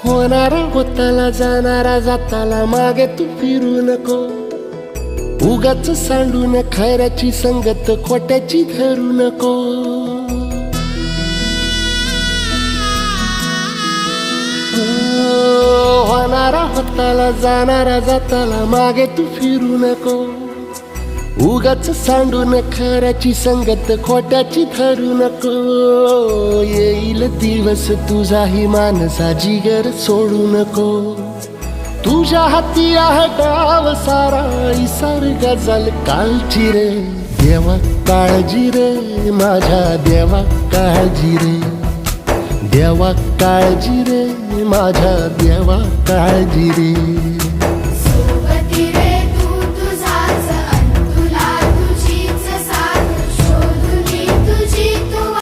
होणारा होताला जाणारा जाताला मागे तू फिरू नको. उगाच सांडून खऱ्याची संगत खोट्याची धरू नको. होणारा होताला जाणारा जाताला मागे तू फिरू नको. उगाच सांडून खऱ्याची संगत खोट्याची धरू नको. येईल दिवस तुझाही मानसा जिगर सोडू नको. तुझ्या हाती आहे गाव सारा इसार गजल कालची रे. देवा काळजी रे माझ्या देवा काळजी रे. देवा काळजी रे माझ्या देवा काळजी रे.